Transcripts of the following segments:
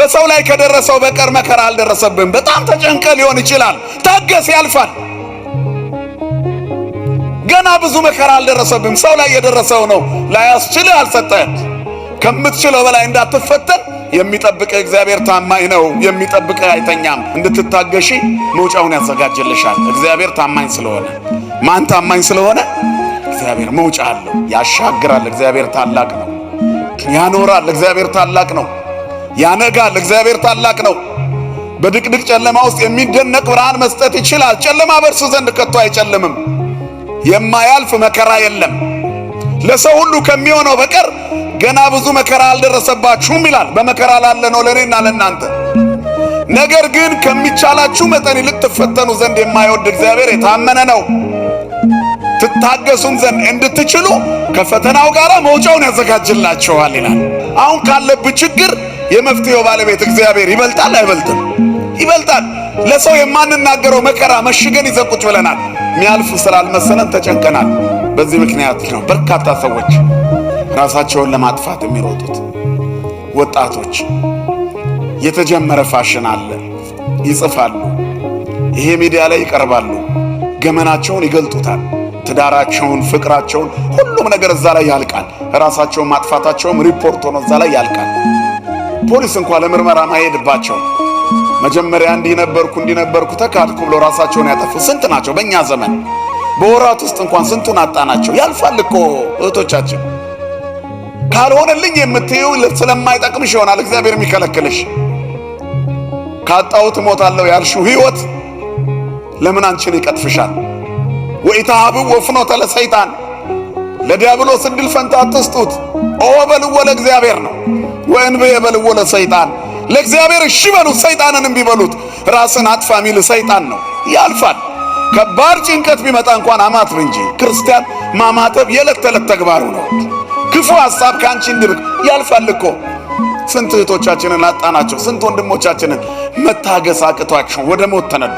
በሰው ላይ ከደረሰው በቀር መከራ አልደረሰብህም። በጣም ተጨንቀ ሊሆን ይችላል። ታገስ፣ ያልፋል። ገና ብዙ መከራ አልደረሰብህም። ሰው ላይ የደረሰው ነው ላያስችልህ አልሰጠህም። ከምትችለው በላይ እንዳትፈተን የሚጠብቅህ እግዚአብሔር ታማኝ ነው። የሚጠብቅህ አይተኛም። እንድትታገሺ መውጫውን ያዘጋጅልሻል። እግዚአብሔር ታማኝ ስለሆነ። ማን ታማኝ ስለሆነ? እግዚአብሔር መውጫ አለው። ያሻግራል። እግዚአብሔር ታላቅ ነው። ያኖራል። እግዚአብሔር ታላቅ ነው። ያነጋል። እግዚአብሔር ታላቅ ነው። በድቅድቅ ጨለማ ውስጥ የሚደነቅ ብርሃን መስጠት ይችላል። ጨለማ በእርሱ ዘንድ ከቶ አይጨልምም። የማያልፍ መከራ የለም። ለሰው ሁሉ ከሚሆነው በቀር ገና ብዙ መከራ አልደረሰባችሁም ይላል። በመከራ ላለ ነው ለእኔና ለእናንተ። ነገር ግን ከሚቻላችሁ መጠን ይልቅ ትፈተኑ ዘንድ የማይወድ እግዚአብሔር የታመነ ነው። ትታገሱም ዘንድ እንድትችሉ ከፈተናው ጋር መውጫውን ያዘጋጅላችኋል ይላል። አሁን ካለብህ ችግር የመፍትሄው ባለቤት እግዚአብሔር ይበልጣል አይበልጥም? ይበልጣል። ለሰው የማንናገረው መከራ መሽገን ይዘን ቁጭ ብለናል። ሚያልፍ ስላልመሰለን ተጨንቀናል። በዚህ ምክንያት ነው በርካታ ሰዎች ራሳቸውን ለማጥፋት የሚሮጡት። ወጣቶች የተጀመረ ፋሽን አለ፣ ይጽፋሉ፣ ይሄ ሚዲያ ላይ ይቀርባሉ፣ ገመናቸውን ይገልጡታል። ትዳራቸውን፣ ፍቅራቸውን፣ ሁሉም ነገር እዛ ላይ ያልቃል። ራሳቸውን ማጥፋታቸውም ሪፖርት ሆኖ እዛ ላይ ያልቃል። ፖሊስ እንኳን ለምርመራ ማይሄድባቸው መጀመሪያ እንዲነበርኩ ተካድኩ ብለው ራሳቸውን ያጠፉ ስንት ናቸው በእኛ ዘመን። በወራት ውስጥ እንኳን ስንቱን አጣናቸው። ያልፋል እኮ እህቶቻችን። ካልሆነልኝ የምትይው ስለማይጠቅምሽ ይሆናል እግዚአብሔር የሚከለክልሽ። ካጣሁት እሞታለሁ ያልሽው ሕይወት ለምን አንቺን ይቀጥፍሻል? ወኢታሃብዎ ፍኖተ ለሰይጣን፣ ለዲያብሎስ ዕድል ፈንታ አትስጡት። ኦ በልዎ ለእግዚአብሔር ነው፣ ወእንብየ በልዎ ለሰይጣን። ለእግዚአብሔር እሺ በሉት፣ ሰይጣንን እምቢ በሉት። ራስን አጥፋ ሚል ሰይጣን ነው። ያልፋል። ከባድ ጭንቀት ቢመጣ እንኳን አማትብ እንጂ ክርስቲያን ማማተብ የዕለት ተዕለት ተግባሩ ነው። ክፉ ሐሳብ ካንቺ እንዲርቅ ያልፋል እኮ። ስንት እህቶቻችንን አጣናቸው። ስንት ወንድሞቻችንን መታገስ አቅቷቸው ወደ ሞት ተነዱ።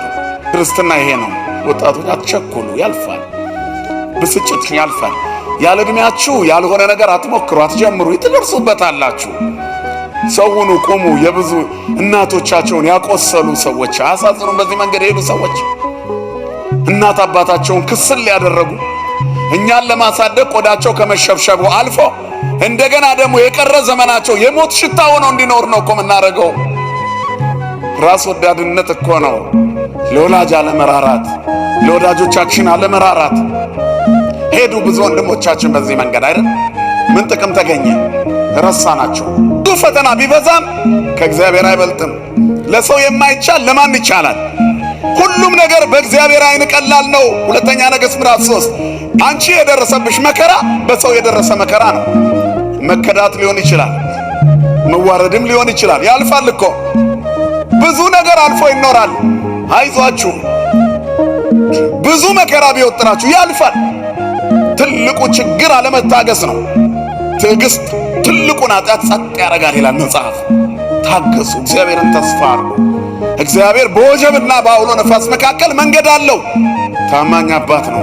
ክርስትና ይሄ ነው። ወጣቶች አትቸኩሉ፣ ያልፋል። ብስጭት ያልፋል። ያለ ዕድሜያችሁ ያልሆነ ነገር አትሞክሩ፣ አትጀምሩ። ትደርሱበታላችሁ። ሰውኑ ቁሙ። የብዙ እናቶቻቸውን ያቆሰሉ ሰዎች አያሳዝኑም? በዚህ መንገድ የሄዱ ሰዎች እናት አባታቸውን ክስል ያደረጉ እኛን ለማሳደግ ቆዳቸው ከመሸብሸቡ አልፎ እንደገና ደግሞ የቀረ ዘመናቸው የሞት ሽታ ሆነው እንዲኖር ነው እኮ የምናደርገው። ራስ ወዳድነት እኮ ነው። ለወላጅ አለመራራት፣ ለወዳጆቻችን አለመራራት። ሄዱ ብዙ ወንድሞቻችን በዚህ መንገድ አይደል? ምን ጥቅም ተገኘ? ረሳናቸው። ብዙ ፈተና ቢበዛም ከእግዚአብሔር አይበልጥም። ለሰው የማይቻል ለማን ይቻላል? ሁሉም ነገር በእግዚአብሔር ዓይን ቀላል ነው። ሁለተኛ ነገሥት ምዕራፍ 3 አንቺ የደረሰብሽ መከራ በሰው የደረሰ መከራ ነው። መከዳት ሊሆን ይችላል፣ መዋረድም ሊሆን ይችላል። ያልፋል እኮ ብዙ ነገር አልፎ ይኖራል። አይዟችሁ። ብዙ መከራ ቢወጥራችሁ ያልፋል። ትልቁ ችግር አለመታገስ ነው። ትዕግስት ትልቁን ኃጢአት ጸጥ ያደርጋል ይላል መጽሐፍ። ታገሱ፣ እግዚአብሔርን ተስፋ አድርጉ። እግዚአብሔር በወጀብና በአውሎ ነፋስ መካከል መንገድ አለው። ታማኝ አባት ነው።